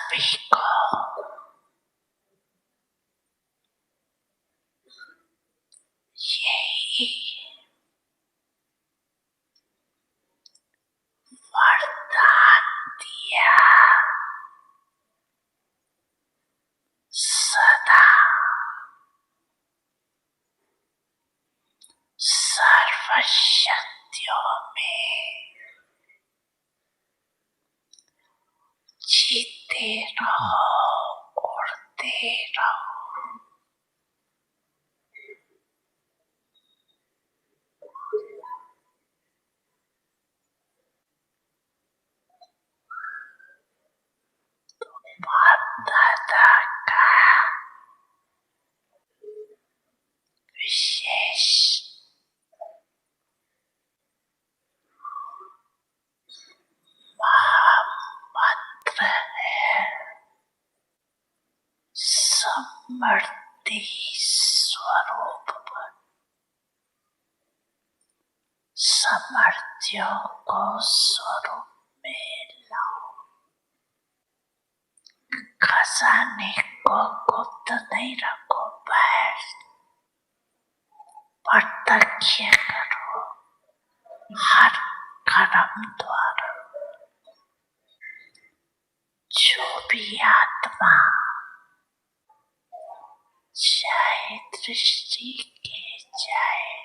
सभी को यही वरदान दिया, सदा सर्वशक्तियों में जीते रहो, उड़ते रहो। बाप दादा का विशेष महामंत्र है, समृद्धि स्वरूप समर्थियों को स्वरूप में लाओ। खजाने को गुप्त नहीं रखो, बाहर प्रत्यक्ष करो हर कर्म द्वारा। जो भी आत्मा चाहे दृष्टि के चाहे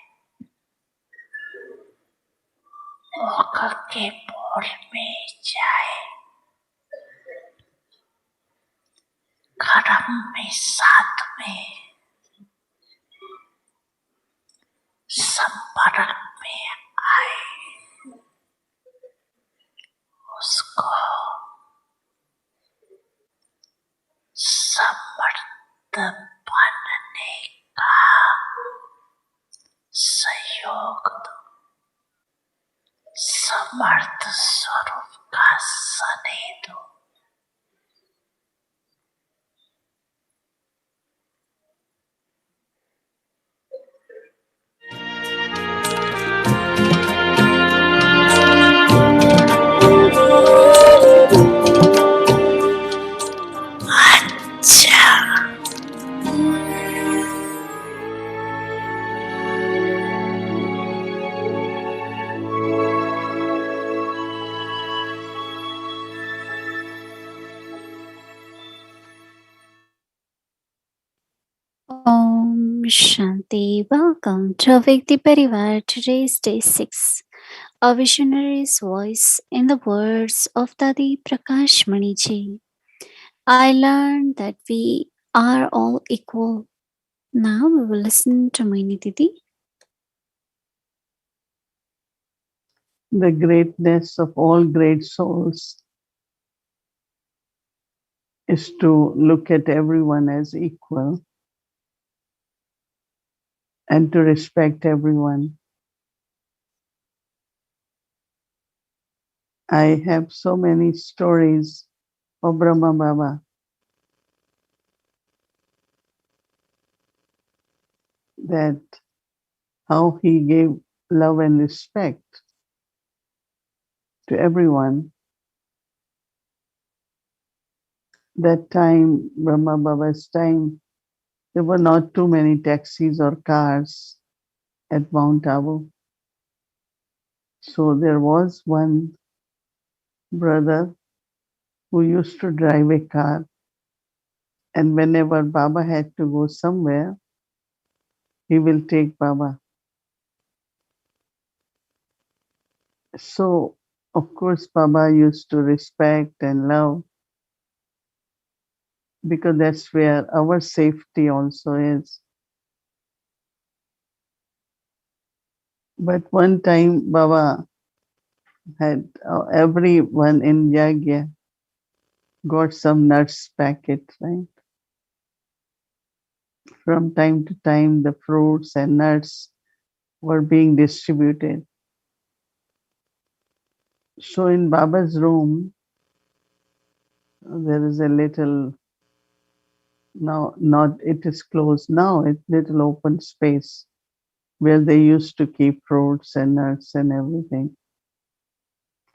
मुख के बोल में जाए, कर्म में साथ में संपर्क में आए, उसको समर्थ बनने का सहयोग दो, समर्थ स्वरूप का स्नेह दो। Om Shanti. Welcome to Avyakti Parivar. Today's day 6. A visionary's voice in the words of Dadi Prakashmani ji. I learned that we are all equal. Now we will listen to Mohini Didi. The greatness of all great souls is to look at everyone as equal and to respect everyone. I have so many stories of Brahma Baba that how he gave love and respect to everyone. That time, Brahma Baba's time, there were not too many taxis or cars at Mount Abu. So there was one brother who used to drive a car, and whenever Baba had to go somewhere, he will take Baba. So, of course, Baba used to respect and love because that's where our safety also is. But one time, Baba had everyone in Yagya got some nuts packet, right? From time to time, the fruits and nuts were being distributed. So in Baba's room, there is a little, now not it is closed now, it's little open space where they used to keep fruits and nuts and everything.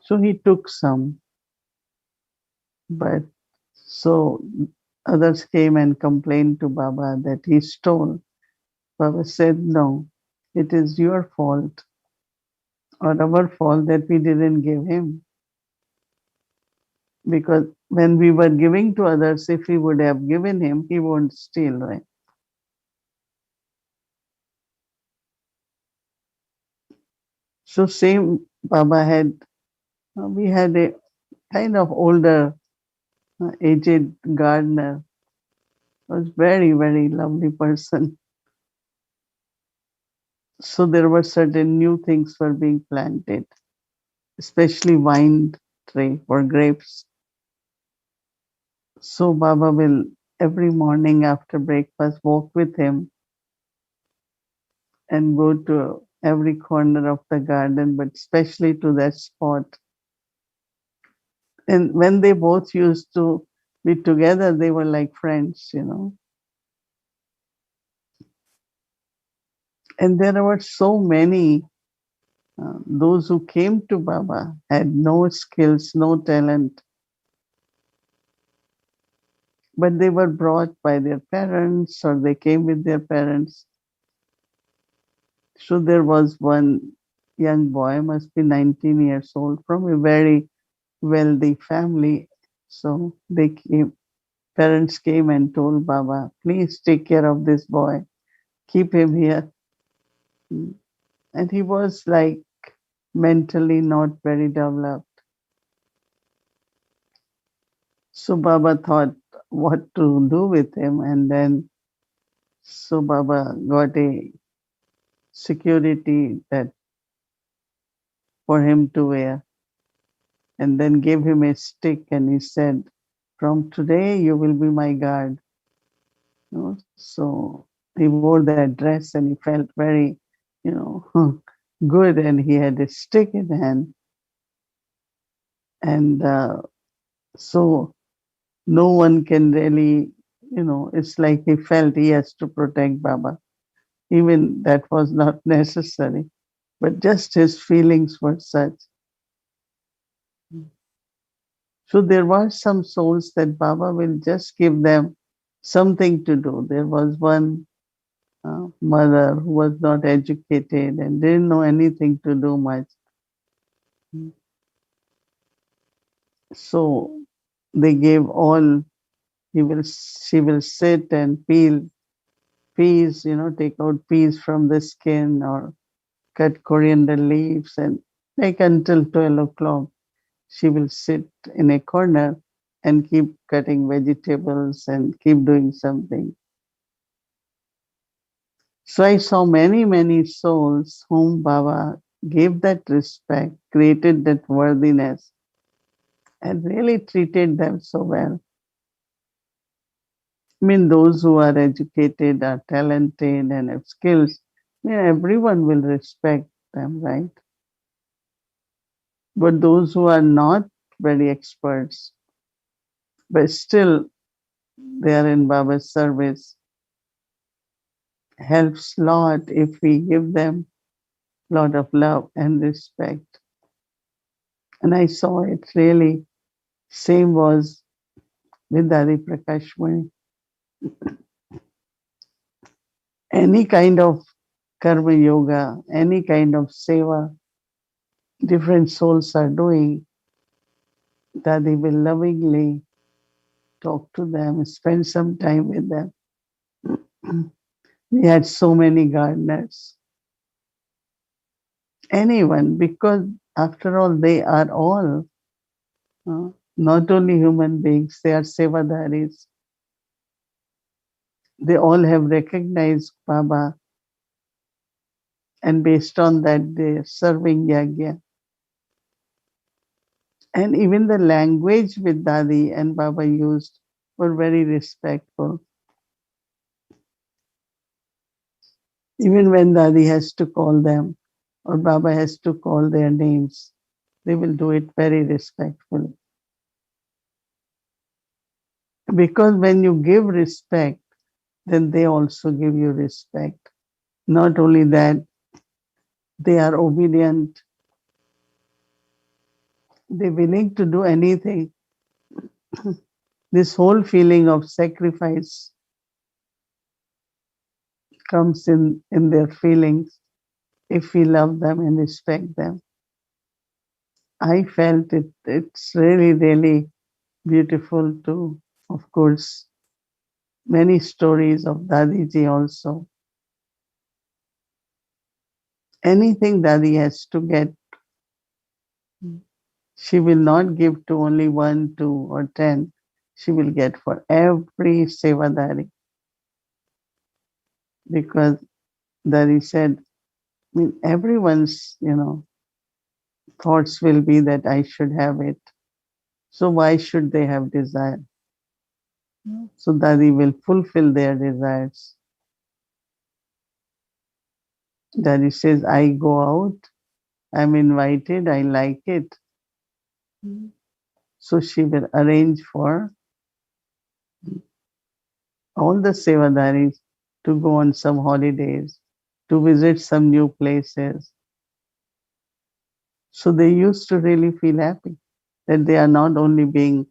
So he took some, but So others came and complained to Baba that he stole. Baba said, no, it is your fault or our fault that we didn't give him. Because when we were giving to others, if we would have given him, he won't steal, right? So same Baba had, we had a kind of older, aged gardener, was very, very lovely person. So there were certain new things were being planted, especially wine tree for grapes. So Baba will every morning after breakfast walk with him and go to every corner of the garden, but especially to that spot. And when they both used to be together, they were like friends, you know. And there were so many, those who came to Baba had no skills, no talent, but they were brought by their parents or they came with their parents. So there was one young boy, must be 19 years old, from a very wealthy family. So parents came and told Baba, please take care of this boy, keep him here. And he was like mentally not very developed. So Baba thought what to do with him. And then, so Baba got a security that for him to wear and then gave him a stick and he said, from today you will be my guard. You know? So he wore that dress and he felt very, you know, good, and he had a stick in hand. And so no one can really, you know, it's like he felt he has to protect Baba. Even that was not necessary, but just his feelings were such. So there were some souls that Baba will just give them something to do. There was one mother who was not educated and didn't know anything to do much. So they gave all, she will sit and peel peas, you know, take out peas from the skin or cut coriander leaves, and like until 12 o'clock, she will sit in a corner and keep cutting vegetables and keep doing something. So I saw many, many souls whom Baba gave that respect, created that worthiness, and really treated them so well. I mean, those who are educated, are talented, and have skills, I mean, everyone will respect them, right? But those who are not very experts, but still they are in Baba's service, helps lot if we give them lot of love and respect. And I saw it really. Same was with Dadi Prakashmani. Any kind of karma yoga, any kind of seva, different souls are doing, Dadi will lovingly talk to them, spend some time with them. We had so many gardeners. Anyone, because after all, they are all not only human beings, they are sevadaris. They all have recognized Baba, and based on that, they're serving yagya. And even the language with Dadi and Baba used were very respectful. Even when Dadi has to call them or Baba has to call their names, they will do it very respectfully. Because when you give respect, then they also give you respect. Not only that, they are obedient, they're willing to do anything This whole feeling of sacrifice comes in their feelings if we love them and respect them. I felt it's really, really beautiful too. Of course, many stories of Dadiji also. Anything Dadi has to get, she will not give to only 1, 2, or 10. She will get for every Sevadari. Because Dadi said, I mean, everyone's, thoughts will be that I should have it. So why should they have desire? So Dadi will fulfill their desires. Dadi says, I go out, I'm invited, I like it. So she will arrange for all the Sevadaris to go on some holidays, to visit some new places. So they used to really feel happy that they are not only being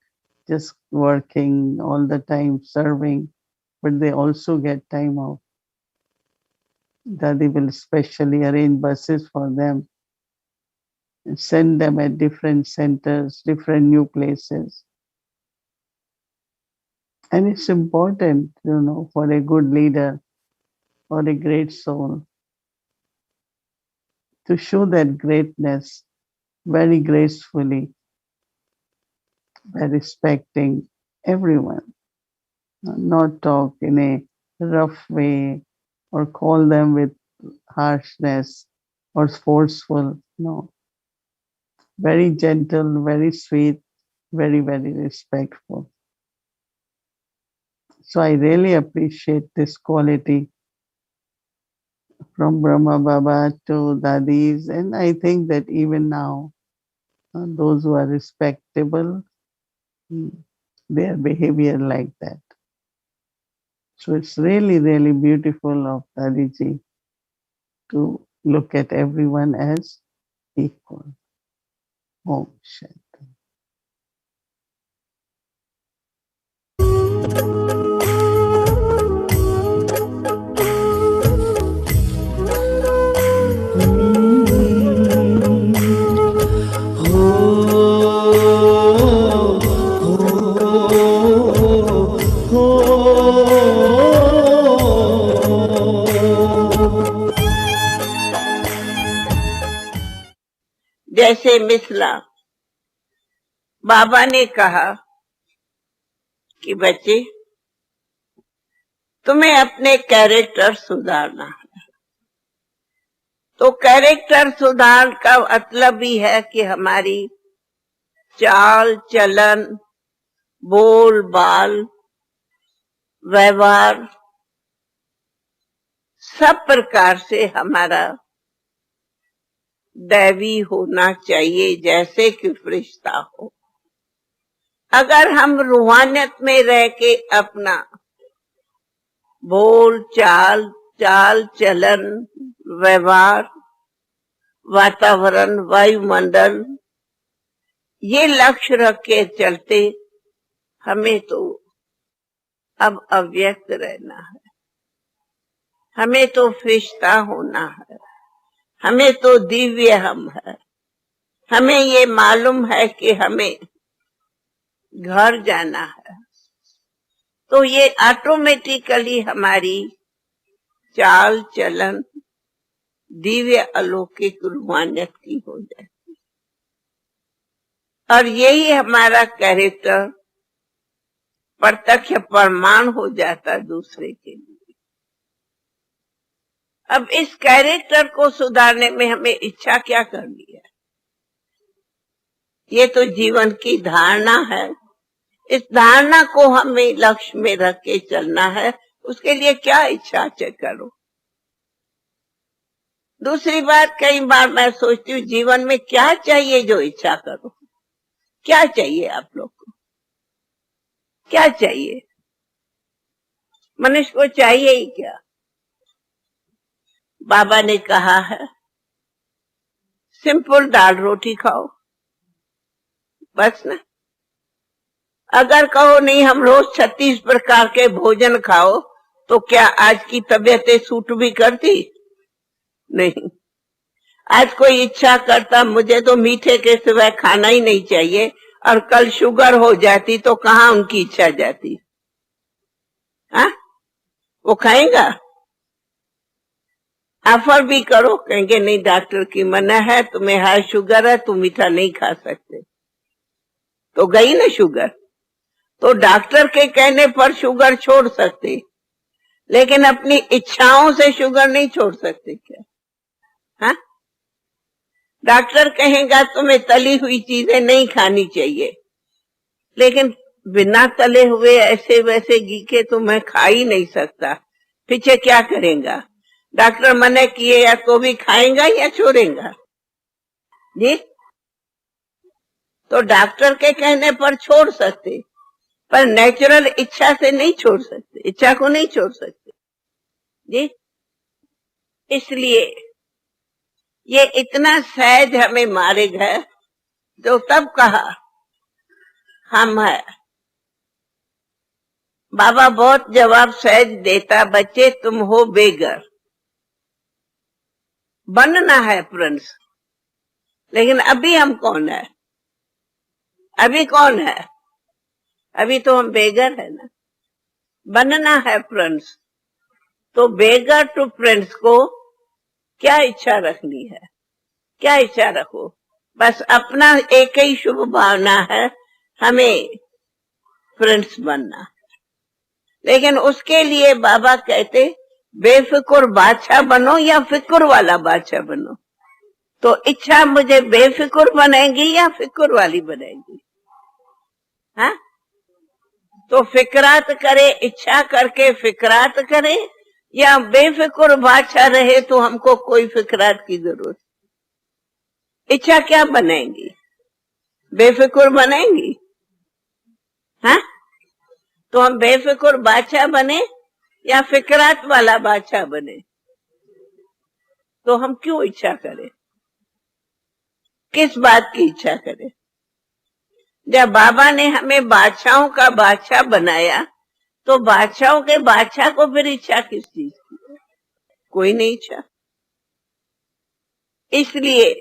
just working all the time, serving, but they also get time off. Dadi will specially arrange buses for them and send them at different centers, different new places. And it's important, for a good leader or a great soul to show that greatness very gracefully by respecting everyone, not talk in a rough way or call them with harshness or forceful. No, very gentle, very sweet, very, very respectful. So I really appreciate this quality from Brahma Baba to Dadis, and I think that even now, those who are respectable, mm, their behavior like that. So it's really, really beautiful of Dadiji to look at everyone as equal. Om Shanti. जैसे मिथिला बाबा ने कहा कि बच्चे तुम्हें अपने character सुधारना है, तो कैरेक्टर सुधार का मतलब भी है कि हमारी चाल चलन, बोल बाल, व्यवहार सब प्रकार से हमारा दैवी होना चाहिए, जैसे कि फरिश्ता हो। अगर हम रूहानियत में रह के अपना बोल चाल चलन, व्यवहार, वातावरण, वायुमंडल ये लक्ष्य रख के चलते, हमें तो अब अव्यक्त रहना है, हमें तो फरिश्ता होना है, हमें तो दिव्य हम है। हमें ये मालूम है कि हमें घर जाना है, तो ये ऑटोमेटिकली हमारी चाल चलन दिव्य अलौकिक रूहानियत की हो जाए, और यही हमारा कैरेक्टर प्रत्यक्ष प्रमाण हो जाता दूसरे के लिए। अब इस कैरेक्टर को सुधारने में हमें इच्छा क्या करनी है? ये तो जीवन की धारणा है। इस धारणा को हमें लक्ष्य में रख के चलना है। उसके लिए क्या इच्छा करो। दूसरी बात, कई बार मैं सोचती हूँ जीवन में क्या चाहिए जो इच्छा करो। क्या चाहिए आप लोग को? क्या चाहिए? मनुष्य को चाहिए ही क्या? बाबा ने कहा है सिंपल दाल रोटी खाओ, बस ना। अगर कहो नहीं हम रोज 36 प्रकार के भोजन खाओ, तो क्या आज की तबीयतें सूट भी करती? नहीं। आज कोई इच्छा करता मुझे तो मीठे के सिवाय खाना ही नहीं चाहिए, और कल शुगर हो जाती तो कहाँ उनकी इच्छा जाती? हाँ, वो खाएगा? ऑफर भी करो, कहेंगे नहीं डॉक्टर की मना है, तुम्हें हाई शुगर है, तुम मीठा नहीं खा सकते। तो गई ना शुगर। तो डॉक्टर के कहने पर शुगर छोड़ सकते, लेकिन अपनी इच्छाओं से शुगर नहीं छोड़ सकते क्या? हाँ, डॉक्टर कहेगा तुम्हें तली हुई चीजें नहीं खानी चाहिए, लेकिन बिना तले हुए ऐसे वैसे घी के तो मैं खा ही नहीं सकता। पीछे क्या करेगा? डॉक्टर मना किए या तो भी खाएगा या छोड़ेगा जी? तो डॉक्टर के कहने पर छोड़ सकते, पर नेचुरल इच्छा से नहीं छोड़ सकते, इच्छा को नहीं छोड़ सकते जी। इसलिए ये इतना सहज हमें मारेगा, जो तब कहा हम है। बाबा बहुत जवाब सहज देता, बच्चे तुम हो बेघर, बनना है प्रिंस। लेकिन अभी हम कौन है? अभी कौन है? अभी तो हम बेघर है ना। बनना है प्रिंस, तो बेघर टू प्रिंस को क्या इच्छा रखनी है? क्या इच्छा रखो? बस अपना एक ही शुभ भावना है, हमें प्रिंस बनना। लेकिन उसके लिए बाबा कहते बेफिक्र बादशाह बनो या फिक्र वाला बादशाह बनो। तो इच्छा मुझे बेफिक्र बनेगी या फिक्र वाली बनेगी? हाँ, तो फिक्रात करे, इच्छा करके फिक्रात करे, या बेफिक्र बादशाह रहे तो हमको कोई फिक्रात की जरूरत? इच्छा क्या बनेगी? बेफिक्र बनेगी? हाँ, तो हम बेफिक्र बादशाह बने या फिक्रात वाला बादशाह बने? तो हम क्यों इच्छा करें? किस बात की इच्छा करें? जब बाबा ने हमें बादशाहों का बादशाह बनाया, तो बादशाहों के बादशाह को फिर इच्छा किस चीज की? कोई नहीं इच्छा। इसलिए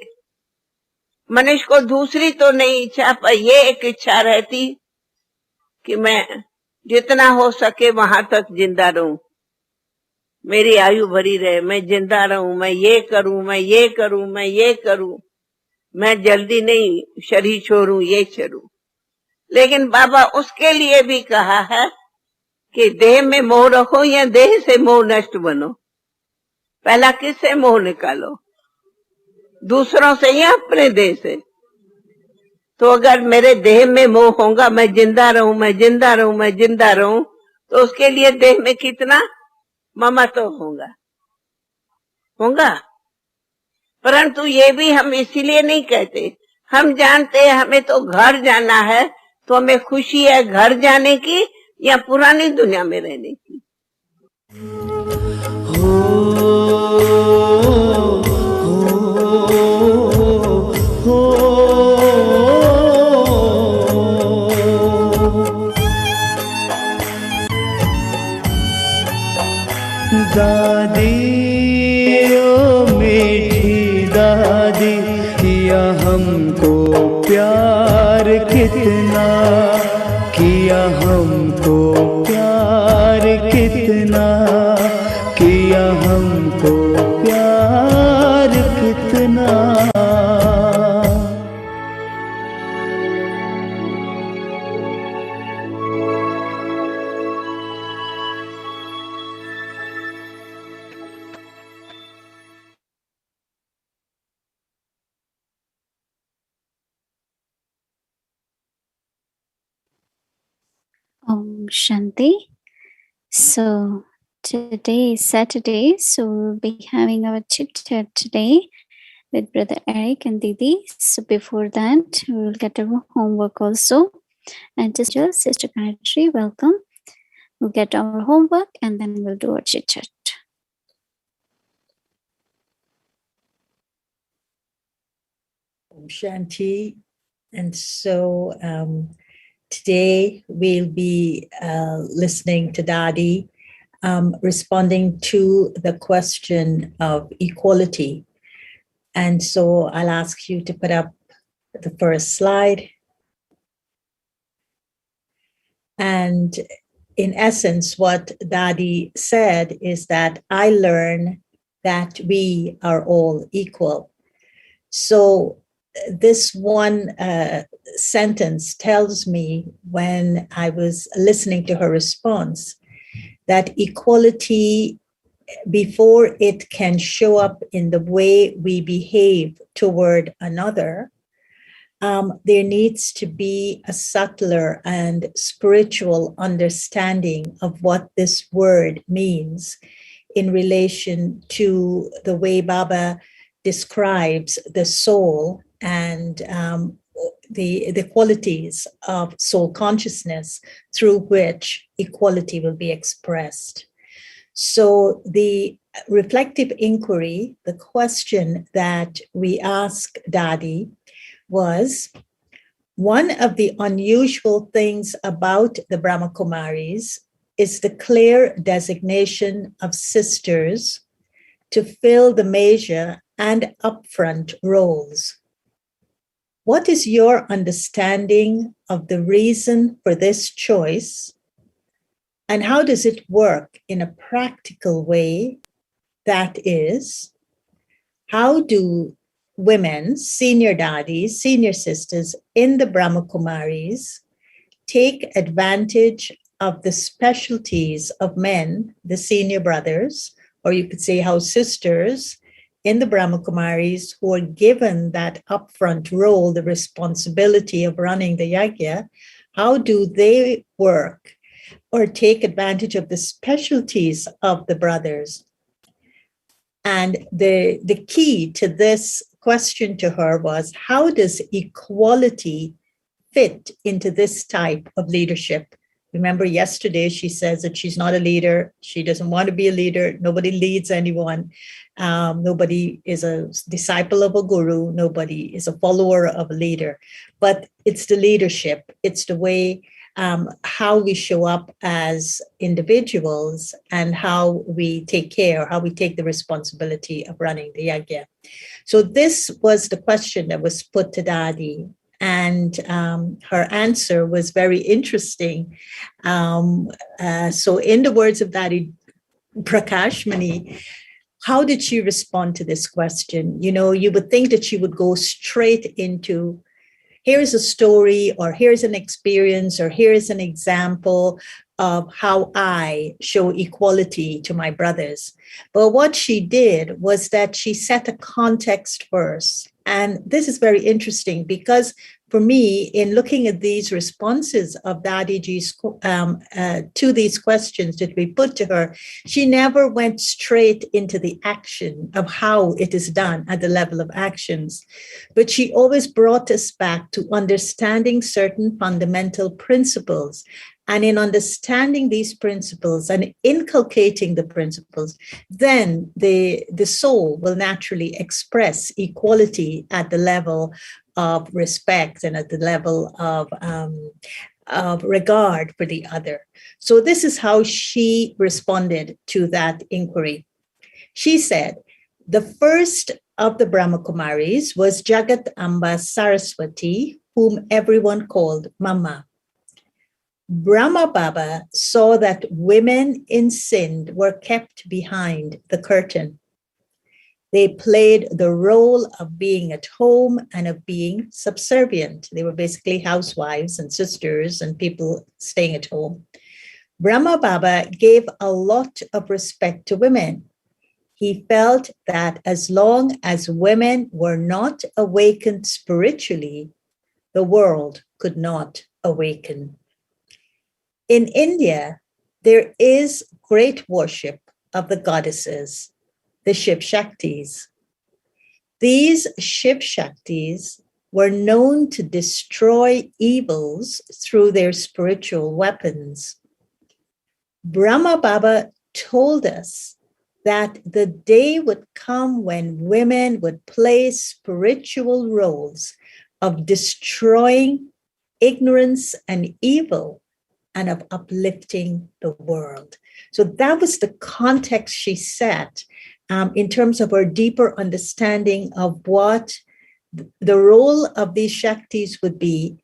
मनुष्य को दूसरी तो नहीं इच्छा, पर ये एक इच्छा रहती कि मैं जितना हो सके वहां तक जिंदा रहूं, मेरी आयु भरी रहे, मैं जिंदा रहूं, मैं ये करूं, मैं ये करूं, मैं ये करूं, मैं जल्दी नहीं शरीर छोड़ूं, ये छोड़ूं। लेकिन बाबा उसके लिए भी कहा है कि देह में मोह रखो या देह से मोह नष्ट बनो। पहला किससे मोह निकालो? दूसरों से या अपने देह से? तो अगर मेरे देह में मोह होगा, मैं जिंदा रहूं, मैं जिंदा रहूं, मैं जिंदा रहूं, तो उसके लिए देह में कितना ममत्व होगा? होगा। परंतु ये भी हम इसीलिए नहीं कहते, हम जानते हैं हमें तो घर जाना है, तो हमें खुशी है घर जाने की या पुरानी दुनिया में रहने की? दादी ओ मीठी दादी, किया हमको प्यार कितना, किया हमको प्यार कितना, किया हमको प्यार कितना। Shanti. So today is Saturday, so we'll be having our chit chat today with Brother Eric and Didi. So before that, we will get our homework also. And just Sister Gayatri, welcome. We'll get our homework and then we'll do our chit chat. Shanti. And so Today we'll be listening to Dadi responding to the question of equality. And so I'll ask you to put up the first slide. And in essence, what Dadi said is that I learn that we are all equal. So this one sentence tells me, when I was listening to her response, that equality, before it can show up in the way we behave toward another, there needs to be a subtler and spiritual understanding of what this word means in relation to the way Baba describes the soul and the qualities of soul consciousness through which equality will be expressed. So the reflective inquiry, the question that we ask Dadi, was, one of the unusual things about the Brahma Kumaris is the clear designation of sisters to fill the major and upfront roles. What is your understanding of the reason for this choice, and how does it work in a practical way? That is, how do women, senior daddies, senior sisters in the Brahma Kumaris take advantage of the specialties of men, the senior brothers, or you could say how sisters in the Brahma Kumaris who are given that upfront role, the responsibility of running the yajna, how do they work or take advantage of the specialties of the brothers? And the key to this question to her was, how does equality fit into this type of leadership? Remember, yesterday she says that she's not a leader. She doesn't want to be a leader. Nobody leads anyone. Nobody is a disciple of a guru. Nobody is a follower of a leader. But it's the leadership. It's the way how we show up as individuals and how we take care, how we take the responsibility of running the yajna. So this was the question that was put to Dadi. And her answer was very interesting. So in the words of Dadi Prakashmani, how did she respond to this question? You know, you would think that she would go straight into, here's a story, or here's an experience, or here's an example of how I show equality to my brothers. But what she did was that she set a context first. And this is very interesting because for me, in looking at these responses of Dadiji's to these questions that we put to her, she never went straight into the action of how it is done at the level of actions. But she always brought us back to understanding certain fundamental principles. And in understanding these principles and inculcating the principles, then the soul will naturally express equality at the level of respect and at the level of regard for the other. So this is how she responded to that inquiry. She said, the first of the Brahma Kumaris was Jagat Amba Saraswati, whom everyone called Mama. Brahma Baba saw that women in Sindh were kept behind the curtain. They played the role of being at home and of being subservient. They were basically housewives and sisters and people staying at home. Brahma Baba gave a lot of respect to women. He felt that as long as women were not awakened spiritually, the world could not awaken. In India, there is great worship of the goddesses, the Shiv Shaktis. These Shiv Shaktis were known to destroy evils through their spiritual weapons. Brahma Baba told us that the day would come when women would play spiritual roles of destroying ignorance and evil, and of uplifting the world. So that was the context she set in terms of her deeper understanding of what the role of these Shaktis would be,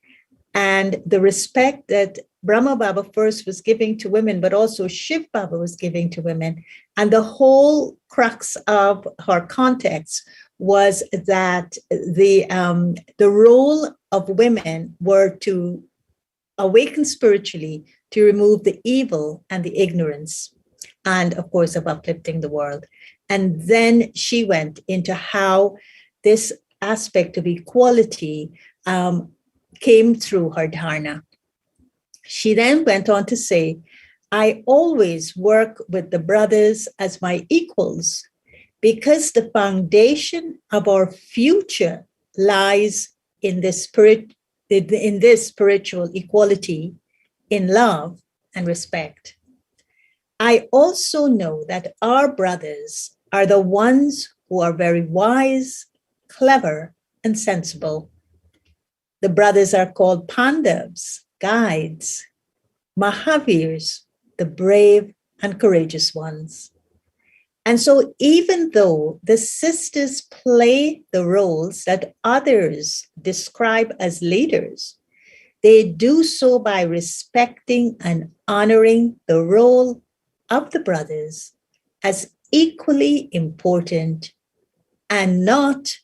and the respect that Brahma Baba first was giving to women, but also Shiv Baba was giving to women. And the whole crux of her context was that the role of women were to awaken spiritually, to remove the evil and the ignorance, and of course, of uplifting the world. And then she went into how this aspect of equality came through her dharna. She then went on to say, I always work with the brothers as my equals because the foundation of our future lies in this spiritual equality, in love and respect. I also know that our brothers are the ones who are very wise, clever, and sensible. The brothers are called Pandavas, guides, Mahavirs, the brave and courageous ones. And so, even though the sisters play the roles that others describe as leaders, they do so by respecting and honoring the role of the brothers as equally important and not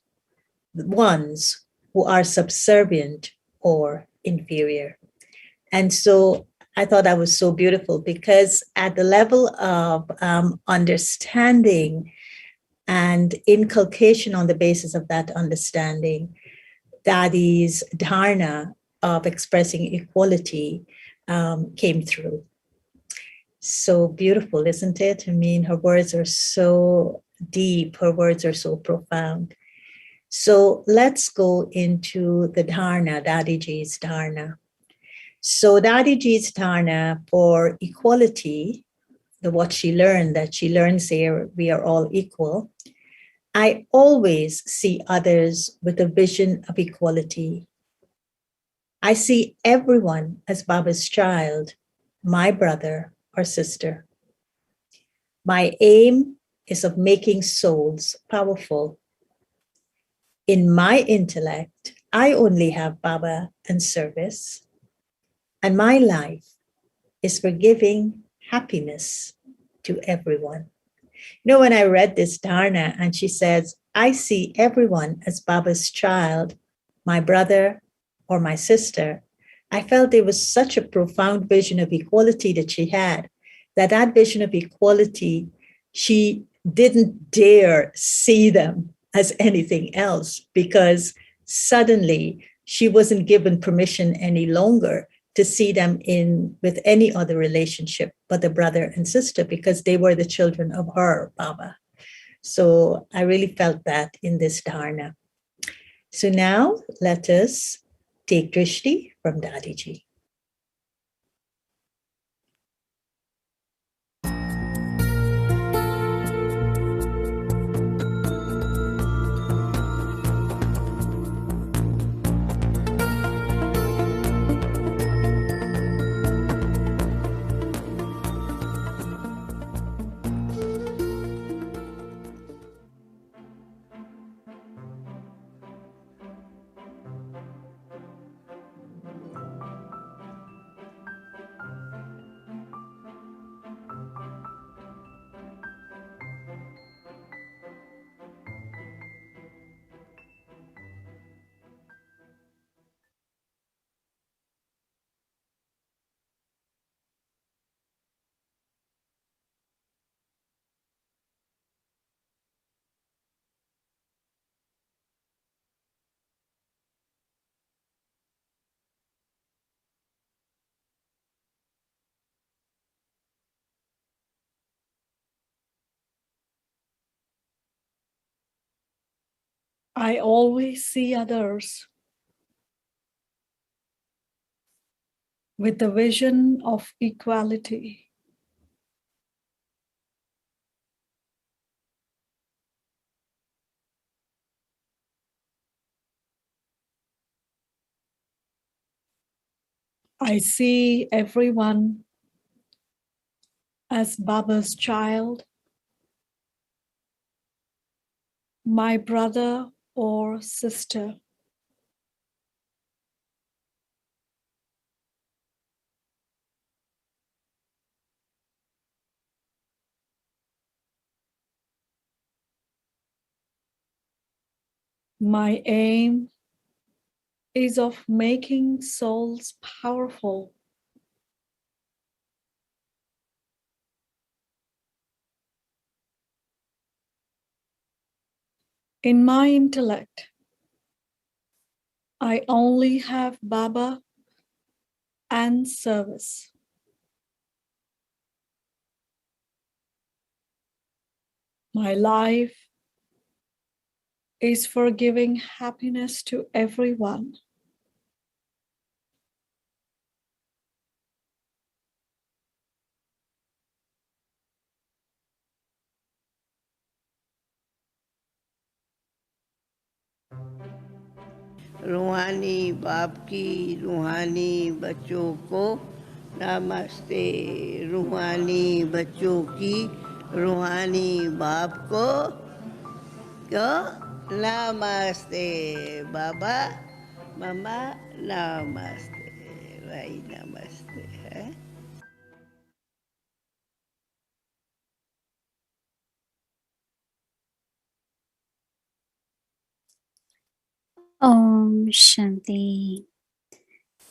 the ones who are subservient or inferior. And so I thought that was so beautiful, because at the level of understanding and inculcation on the basis of that understanding, Dadi's dharna of expressing equality came through. So beautiful, isn't it? I mean, her words are so deep, her words are so profound. So let's go into the dharna, Dadiji's dharna. So Dadiji's dharna for equality, what she learned, that she learns here, we are all equal. I always see others with a vision of equality. I see everyone as Baba's child, my brother or sister. My aim is of making souls powerful. In my intellect, I only have Baba and service, and my life is for giving happiness to everyone. You know, when I read this dharna and she says, I see everyone as Baba's child, my brother or my sister, I felt there was such a profound vision of equality that she had, that vision of equality, she didn't dare see them as anything else, because suddenly she wasn't given permission any longer to see them in with any other relationship but the brother and sister, because they were the children of her Baba. So I really felt that in this dharna. So now let us take Drishti from Dadiji. I always see others with the vision of equality. I see everyone as Baba's child, my brother or sister. My aim is of making souls powerful. In my intellect, I only have Baba and service. My life is for giving happiness to everyone. रूहानी बाप की रूहानी बच्चों को नमस्ते। रूहानी बच्चों की रूहानी बाप को क्यों नमस्ते। बाबा मम्मा नमस्ते, भाई नमस्ते है। Om Shanti.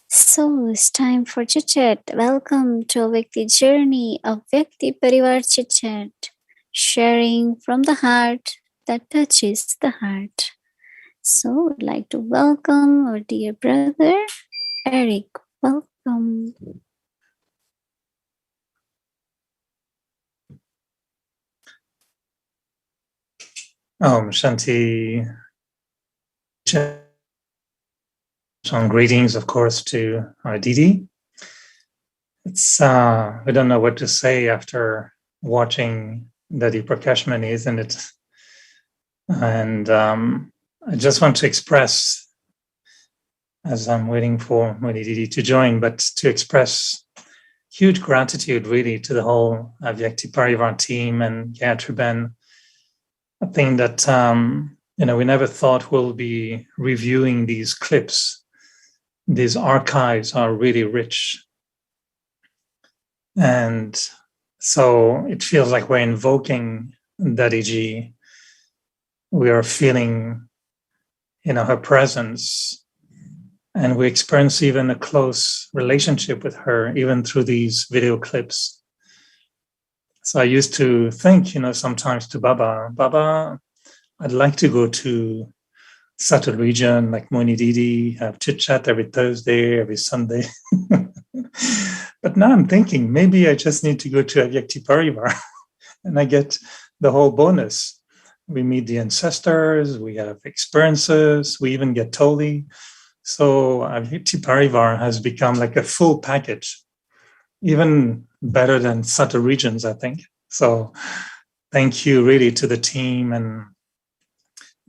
So it's time for chit chat. Welcome to Vyakti Journey of Vyakti Parivar Chit Chat, sharing from the heart that touches the heart. So I'd like to welcome our dear brother Eric. Welcome. Om Shanti. Some greetings, of course, to our Didi. It's we don't know what to say after watching Dadi Prakashmani, isn't it? And I just want to express, as I'm waiting for Mohini Didi to join, but to express huge gratitude really to the whole Vyakti Parivar team and Gayatri Ben. I think that we never thought we'll be reviewing these clips. These archives are really rich. And so it feels like we're invoking Dadiji. We are feeling, her presence. And we experience even a close relationship with her, even through these video clips. So I used to think, sometimes to Baba, I'd like to go to Satul region, like Mohini Didi, have chit chat every Thursday, every Sunday. But now I'm thinking maybe I just need to go to Avyakti Parivar and I get the whole bonus. We meet the ancestors, we have experiences, we even get Toli. So Avyakti Parivar has become like a full package, even better than Satul regions, I think. So thank you really to the team. And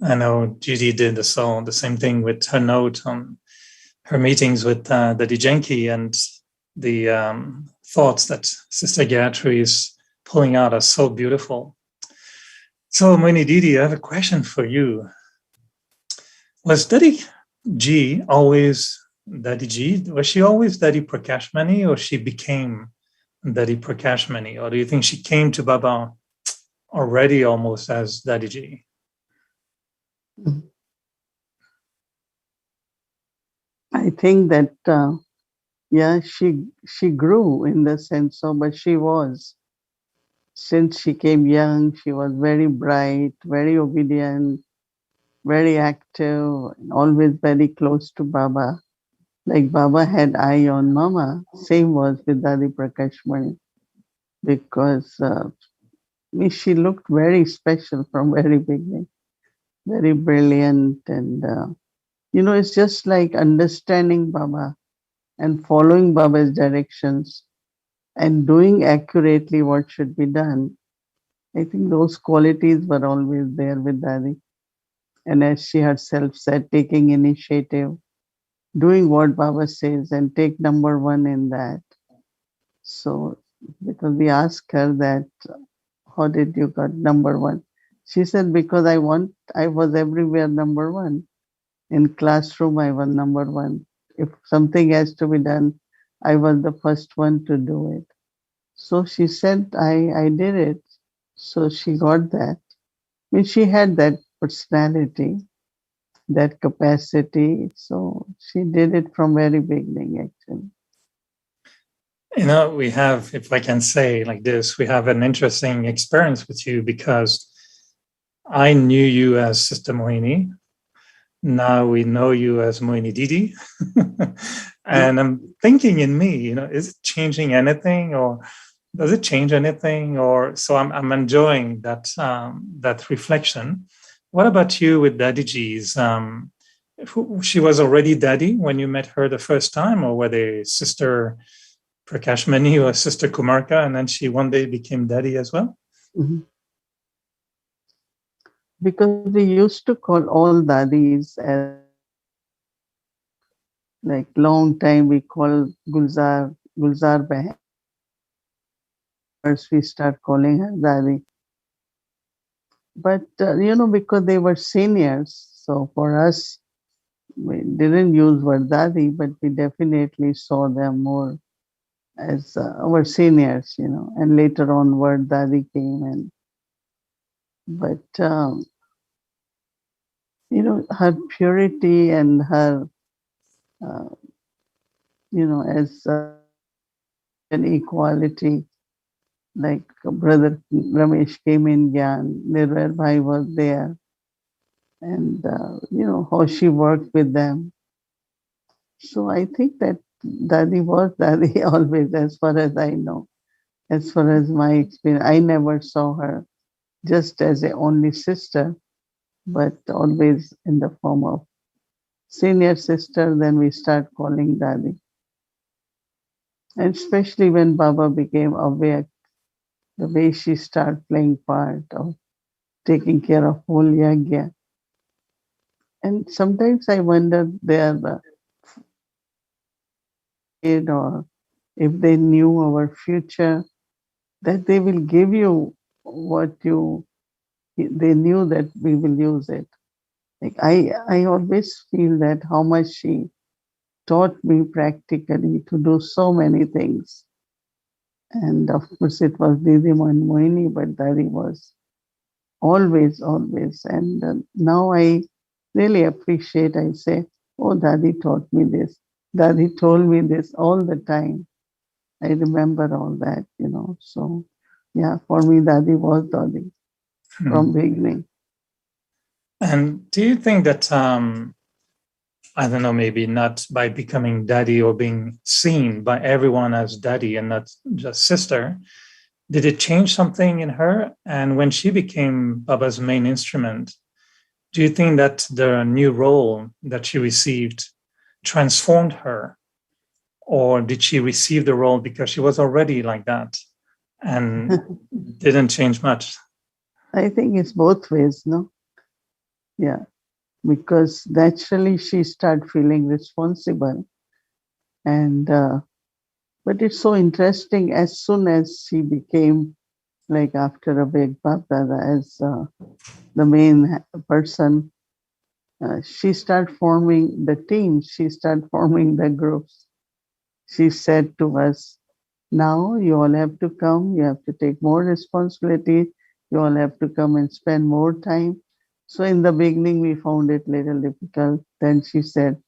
I know Judy did the same thing with her note on her meetings with Dadi Jenki, and the thoughts that Sister Gayatri is pulling out are so beautiful. So, Mohini Didi, I have a question for you. Was Dadi Ji always Dadi Ji? Was she always Dadi Prakashmani, or she became Dadi Prakashmani? Or do you think she came to Baba already almost as Dadi Ji? I think that she grew in the sense of, but she was, since she came young, she was very bright, very obedient, very active, always very close to Baba. Like Baba had eye on Mama, same was with Dadi Prakashmani, because she looked very special from very beginning, very brilliant, and it's just like understanding Baba and following Baba's directions and doing accurately what should be done. I think those qualities were always there with Dadi. And as she herself said, taking initiative, doing what Baba says and take number one in that. So because we asked her that, how did you got number one? She said, because I was everywhere number one. In classroom, I was number one. If something has to be done, I was the first one to do it. So she said, I did it. So she got that. I mean, she had that personality, that capacity. So she did it from very beginning, actually. We have, if I can say like this, we have an interesting experience with you because I knew you as Sister Mohini. Now we know you as Mohini Didi. And I'm thinking in me, is it changing anything, or does it change anything? Or so I'm enjoying that reflection. What about you with Dadi Ji's? She was already Dadi when you met her the first time, or were they Sister Prakashmani or Sister Kumarka, and then she one day became Dadi as well? Mm-hmm. Because we used to call all dadis as like long time we call Gulzar Behan. First we start calling her Dadi. But because they were seniors, so for us we didn't use word Dadi, but we definitely saw them more as our seniors, and later on word Dadi came in. But her purity and her uh, as an equality, like brother Ramesh came in Gyan, Nirver Bhai was there, and how she worked with them. So I think that Dadi was Dadi always, as far as I know, as far as my experience. I never saw her just as a only sister, but always in the form of senior sister. Then we start calling Dadi. And especially when Baba became aware, the way she started playing part of taking care of whole yagya. And sometimes I wonder they are the kid, or if they knew our future, that they will give you what they knew that we will use it. Like I always feel that how much she taught me practically to do so many things. And of course it was Didi and Mohini, but Dadi was always. And now I really appreciate, I say, oh, Dadi taught me this. Dadi told me this all the time. I remember all that, So, yeah, for me, Dadi was Dadi from beginning. And do you think that, I don't know, maybe not by becoming Dadi or being seen by everyone as Dadi and not just sister, did it change something in her? And when she became Baba's main instrument, do you think that the new role that she received transformed her? Or did she receive the role because she was already like that and didn't change much? I think it's both ways, no? Yeah, because naturally she started feeling responsible. And, but it's so interesting, as soon as she became, like after a big Baba as the main person, she started forming the teams, she started forming the groups. She said to us, now you all have to come, you have to take more responsibility, you all have to come and spend more time. So in the beginning, we found it little difficult. Then she said,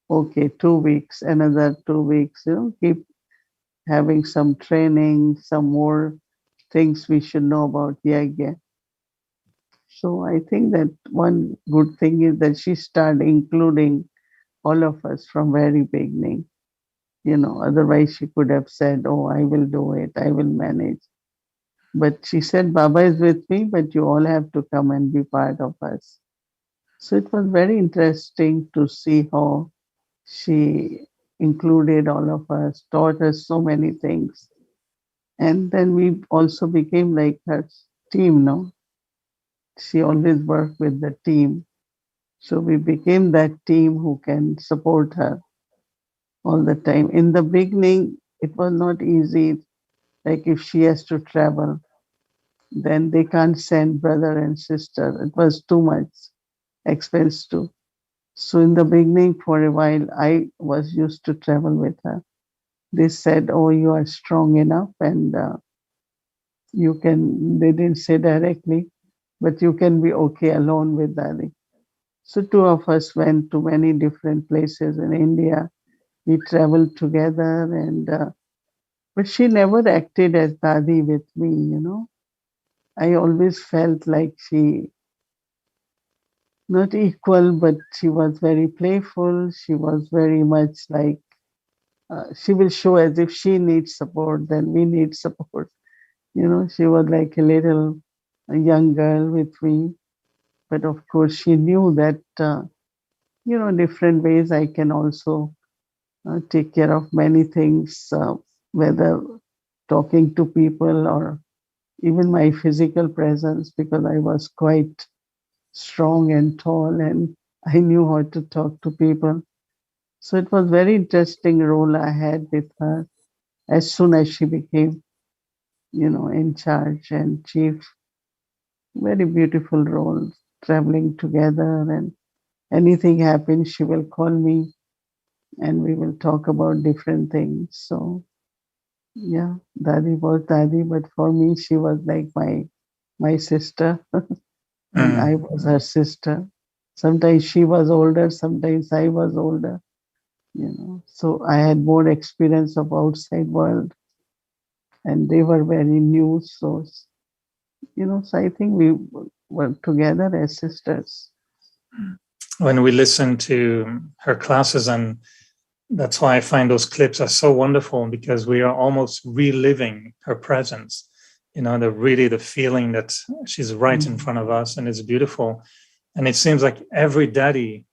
okay, 2 weeks, another 2 weeks, keep having some training, some more things we should know about Yagya. So I think that one good thing is that she started including all of us from very beginning. Otherwise she could have said, oh, I will do it, I will manage. But she said, Baba is with me, but you all have to come and be part of us. So it was very interesting to see how she included all of us, taught us so many things. And then we also became like her team, no? She always worked with the team. So we became that team who can support her all the time. In the beginning, it was not easy. Like if she has to travel, then they can't send brother and sister. It was too much expense too. So in the beginning, for a while, I was used to travel with her. They said, "Oh, you are strong enough, and you can." They didn't say directly, but you can be okay alone with Dadi. So two of us went to many different places in India. We traveled together, and but she never acted as Dadi with me. I always felt like she not equal, but she was very playful. She was very much like she will show as if she needs support, then we need support. She was like a young girl with me. But of course, she knew that, different ways I can also take care of many things, whether talking to people or even my physical presence, because I was quite strong and tall and I knew how to talk to people. So it was very interesting role I had with her as soon as she became, in charge and chief. Very beautiful role, traveling together, and anything happens, she will call me and we will talk about different things. So yeah, Dadi was Dadi, but for me, she was like my sister, and I was her sister. Sometimes she was older, sometimes I was older. So I had more experience of outside world, and they were very new. So I think we were together as sisters. When we listen to her classes, and that's why I find those clips are so wonderful, because we are almost reliving her presence. The feeling that she's right in front of us, and it's beautiful. And it seems like every Dadi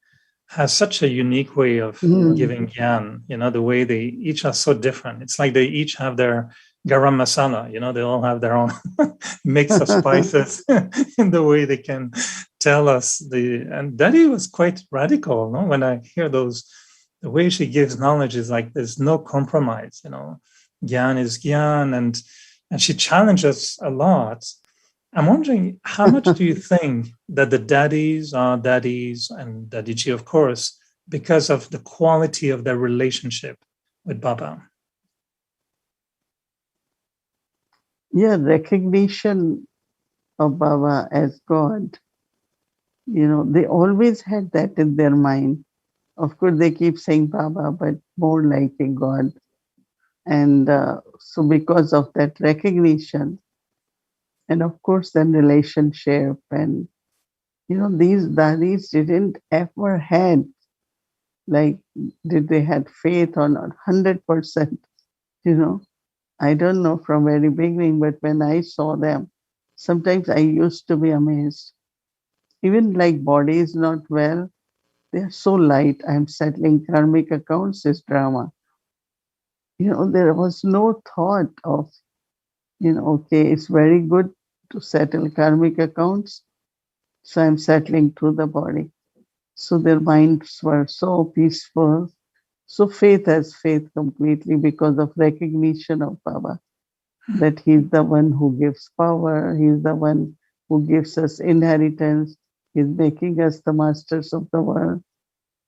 has such a unique way of giving gyan, the way they each are so different. It's like they each have their garam masala, they all have their own mix of spices in the way they can tell us. And Dadi was quite radical, no? When I hear the way she gives knowledge is like there's no compromise, Gyan is gyan, and she challenges a lot. I'm wondering, how much do you think that the Dadis are Dadis, and Dadiji, of course, because of the quality of their relationship with Baba? Yeah, recognition of Baba as God. They always had that in their mind. Of course, they keep saying Baba, but more like a God. And so because of that recognition, and of course, then relationship, and these Dadis didn't ever had, like, did they had faith or not? 100%. I don't know from very beginning, but when I saw them, sometimes I used to be amazed. Even like body is not well, they're so light. I'm settling karmic accounts is drama. There was no thought of, okay, it's very good to settle karmic accounts. So I'm settling through the body. So their minds were so peaceful. So faith has faith completely because of recognition of Baba, that he's the one who gives power. He's the one who gives us inheritance. He's making us the masters of the world.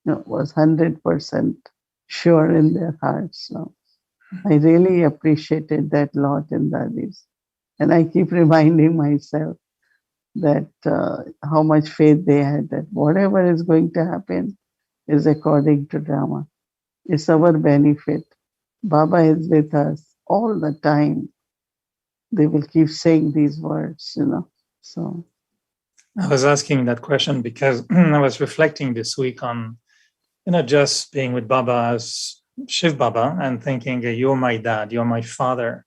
Was 100% sure in their hearts. So I really appreciated that lot in Dadis. And I keep reminding myself that how much faith they had, that whatever is going to happen is according to Dharma. It's our benefit. Baba is with us all the time. They will keep saying these words, So I was asking that question because I was reflecting this week on, just being with Baba as Shiv Baba and thinking, you're my dad, you're my father.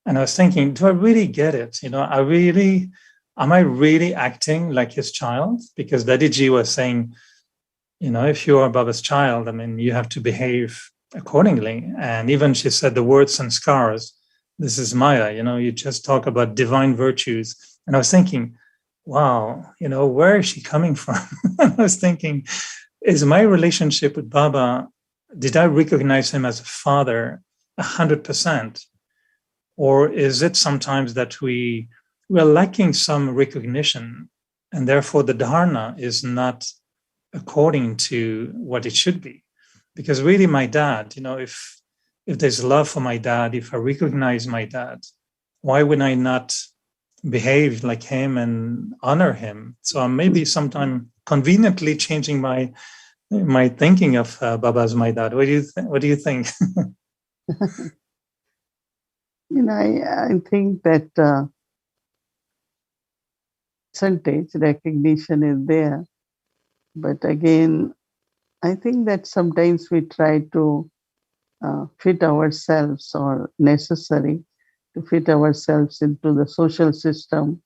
And I was thinking, do I really get it? Am I really acting like his child? Because Dadiji was saying, if you are Baba's child, you have to behave accordingly. And even she said the word sanskars, this is Maya, you just talk about divine virtues. And I was thinking, wow, where is she coming from? And I was thinking, is my relationship with Baba did I recognize him as a father 100%? Or is it sometimes that we're lacking some recognition, and therefore the Dharna is not according to what it should be? Because really my dad, if there's love for my dad, if I recognize my dad, why would I not behave like him and honor him? So I'm maybe sometime conveniently changing my thinking of Baba as my dad. What do you think? I think that percentage recognition is there, but again, I think that sometimes we try to fit ourselves, or necessary to fit ourselves into the social system,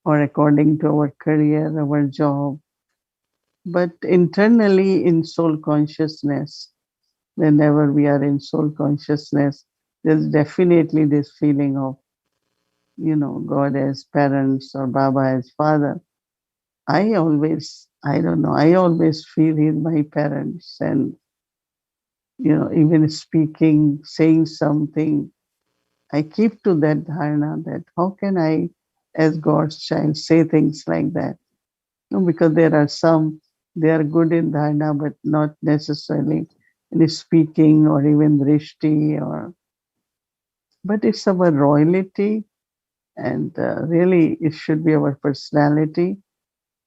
or according to our career, our job. But internally, in soul consciousness, whenever we are in soul consciousness, there's definitely this feeling of, God as parents or Baba as father. I always feel he's my parents. And, even speaking, saying something, I keep to that dharna that how can I, as God's child, say things like that? Because there are some, they are good in dharna, but not necessarily in speaking or even drishti, but it's our royalty, and really it should be our personality,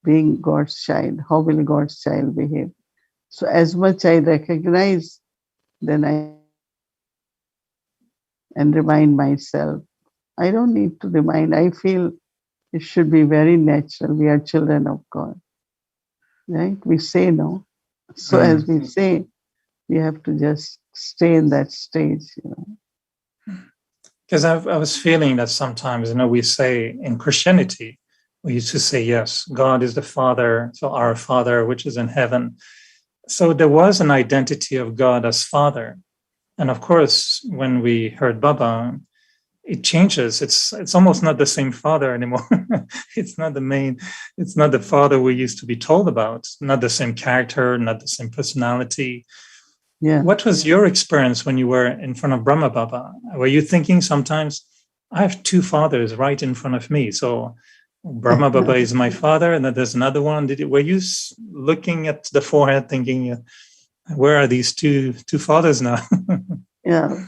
being God's child. How will God's child behave? So as much I recognize, then I and remind myself. I don't need to remind. I feel it should be very natural. We are children of God, right? We say no. So as we say, we have to just stay in that stage, Because I was feeling that sometimes, we say in Christianity, we used to say, yes, God is the Father, so our Father, which is in heaven. So there was an identity of God as Father. And of course, when we heard Baba, it changes. It's almost not the same Father anymore. It's not the Father we used to be told about, not the same character, not the same personality. Yeah. What was your experience when you were in front of Brahma Baba? Were you thinking sometimes, I have two fathers right in front of me, so Brahma Baba is my father, and then there's another one? Were you looking at the forehead thinking, where are these two fathers now? Yeah.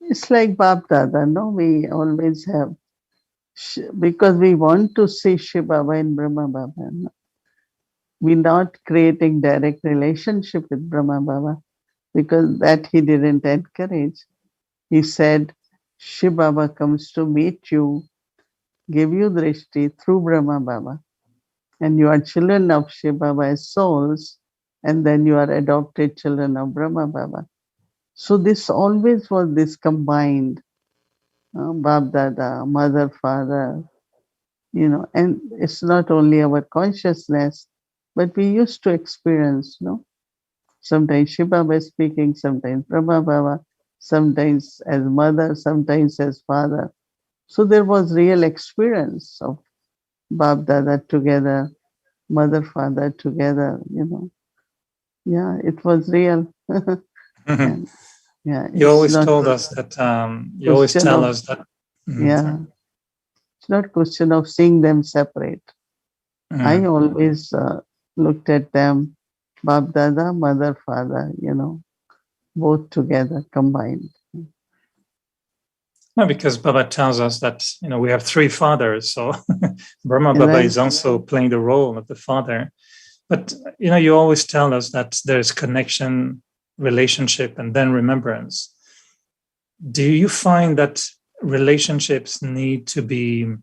It's like Bab Dada, no? We always have, because we want to see Shiv Baba and Brahma Baba. No? We're not creating direct relationship with Brahma Baba, because that he didn't encourage. He said, Shiv Baba comes to meet you, give you drishti through Brahma Baba, and you are children of Shiv Baba as souls, and then you are adopted children of Brahma Baba. So this always was this combined, Bab Dada, mother, father, and it's not only our consciousness, but we used to experience, sometimes Shiv Baba is speaking, sometimes Brahma Baba, sometimes as mother, sometimes as father. So there was real experience of Bab Dada together, mother, father together, Yeah, it was real. And, yeah, You it's always not told us that, you always tell us that. Yeah, Sorry. it's not question of seeing them separate. I always looked at them, Bab Dada, mother, father, both together, combined. No, because Baba tells us that, we have three fathers. So Brahma Baba Right. is also playing the role of the father. But, you always tell us that there's connection, relationship, and then remembrance. Do you find that relationships need to be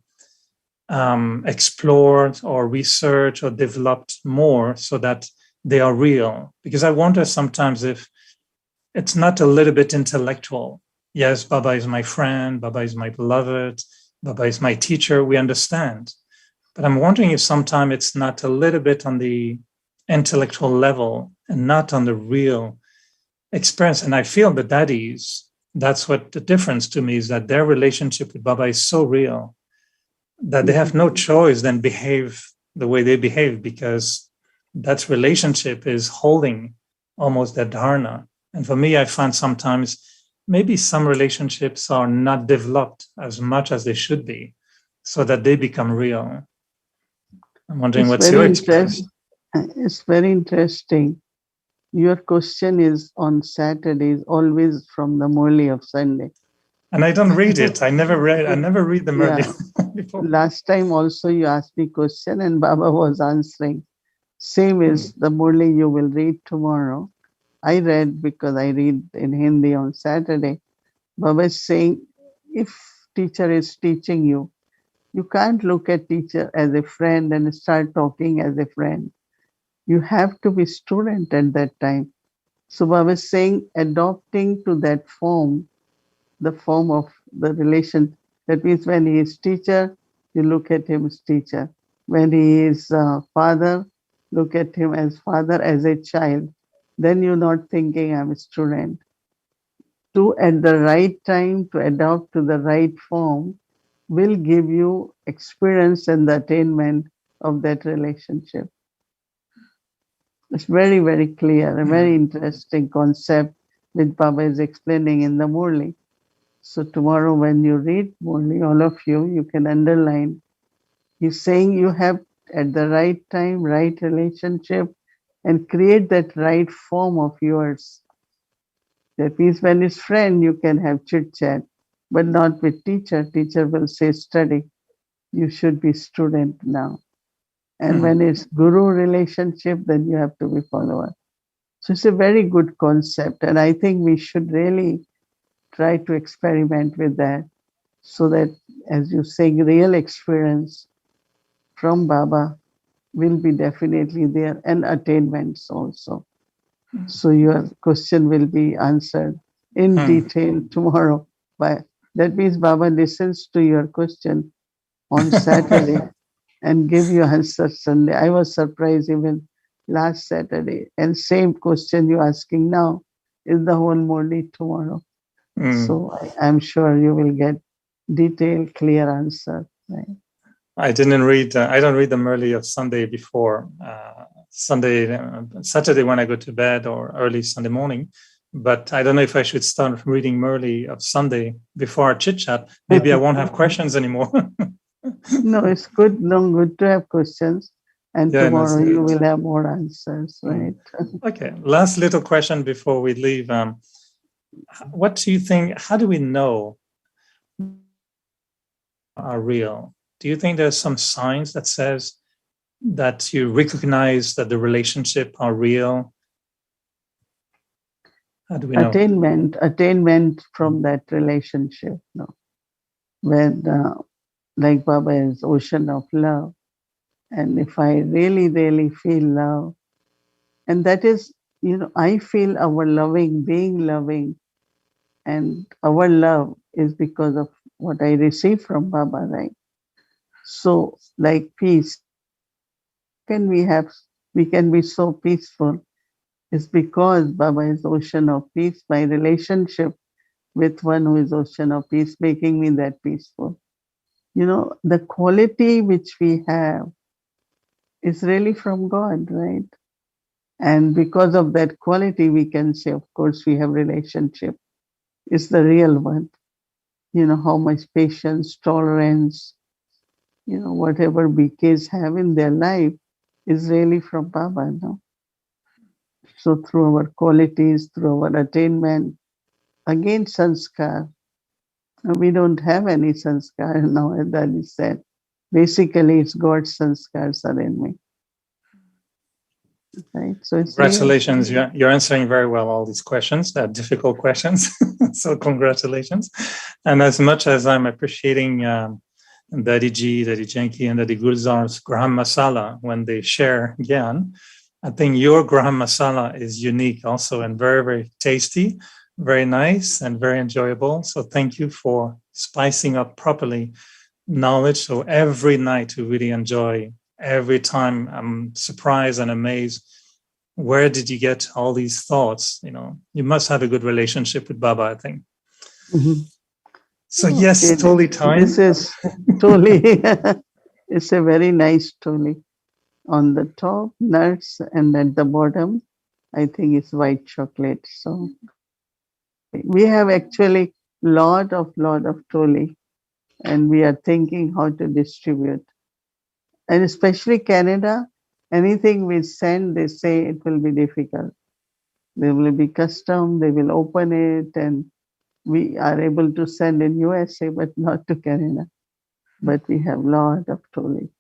explored or researched or developed more so that they are real? Because I wonder sometimes if it's not a little bit intellectual. Yes, Baba is my friend, Baba is my beloved, Baba is my teacher, we understand. But I'm wondering if sometimes it's not a little bit on the intellectual level and not on the real experience. And I feel the Dadis, that's what the difference to me is, that their relationship with Baba is so real that they have no choice than behave the way they behave, because that relationship is holding almost their dharna. And for me, I find sometimes maybe some relationships are not developed as much as they should be, so that they become real. I'm wondering what's your experience? It's very interesting. Your question is on Saturdays, always from the Murli of Sunday. And I don't read it. I never read the Murli before. Last time also you asked me question and Baba was answering. Same is the Murli you will read tomorrow. I read because I read in Hindi on Saturday. Baba is saying, if teacher is teaching you, you can't look at teacher as a friend and start talking as a friend. You have to be student at that time. So Baba is saying, adopting to that form, the form of the relation. That means when he is teacher, you look at him as teacher. When he is father, look at him as father, as a child. Then you're not thinking I'm a student. To at the right time, to adopt to the right form, will give you experience and the attainment of that relationship. It's very, very clear, a very interesting concept which Baba is explaining in the Murli. So tomorrow when you read Murli, all of you can underline. He's saying you have at the right time, right relationship, and create that right form of yours. That means when it's friend, you can have chit chat, but not with teacher. Teacher will say study. You should be student now. And when it's guru relationship, then you have to be follower. So it's a very good concept. And I think we should really try to experiment with that so that, as you say, real experience from Baba will be definitely there and attainments also. So your question will be answered in detail tomorrow. That means Baba listens to your question on Saturday and give you answer Sunday. I was surprised even last Saturday. And same question you're asking now is the whole morning tomorrow. So I'm sure you will get detailed, clear answer. Right? I don't read the Murli of Sunday before Saturday when I go to bed or early Sunday morning. But I don't know if I should start reading Murli of Sunday before our chit chat. Maybe I won't have questions anymore. No, it's good. No, good to have questions. And tomorrow you will have more answers, right? Okay. Last little question before we leave. What do you think? How do we know are real? Do you think there's some signs that says that you recognize that the relationship are real? How do we know? Attainment from that relationship. No, when like Baba is ocean of love, and if I really, really feel love, and that is, I feel our being loving, and our love is because of what I receive from Baba, right? So, like peace, we can be so peaceful. It's because Baba is ocean of peace. My relationship with one who is ocean of peace, making me that peaceful. The quality which we have is really from God, right? And because of that quality, we can say, of course, we have relationship. It's the real one. How much patience, tolerance, whatever BKs have in their life is really from Baba, no? So through our qualities, through our attainment, again, sanskar. We don't have any sanskar now, as Dadi said. Basically, it's God's sanskars are in me. Right? So it's congratulations. You're answering very well all these questions. They're difficult questions. So congratulations. And as much as I'm appreciating Dadi Ji, Dadi Janki, and Dadi Gulzar's Graham Masala when they share Gyan, I think your Graham Masala is unique also and very, very tasty, very nice and very enjoyable. So thank you for spicing up properly knowledge. So every night we really enjoy. Every time I'm surprised and amazed. Where did you get all these thoughts? You must have a good relationship with Baba, I think. Mm-hmm. So yes, Toli time. This is Toli. It's a very nice Toli. On the top, nuts, and at the bottom, I think it's white chocolate. So we have actually lot of trolley, and we are thinking how to distribute. And especially Canada, anything we send, they say it will be difficult. There will be custom, they will open it, and we are able to send in USA, but not to Canada. But we have lot of trolley.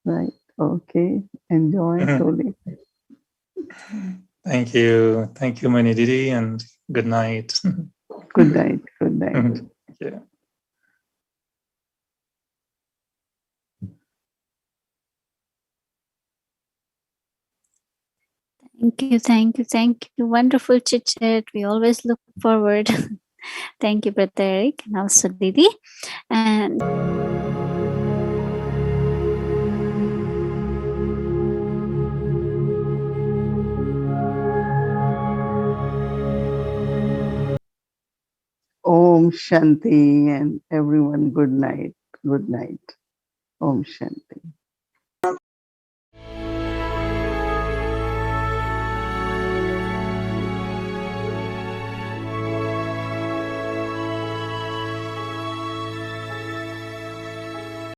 Right. Okay. Enjoy trolley. Thank you. Thank you, Mohini Didi, and good night. Good night. Good night. Yeah. Thank you. Wonderful chit chat. We always look forward. Thank you, Brother Eric, and also Didi. And Om Shanti, and everyone good night. Good night. Om Shanti.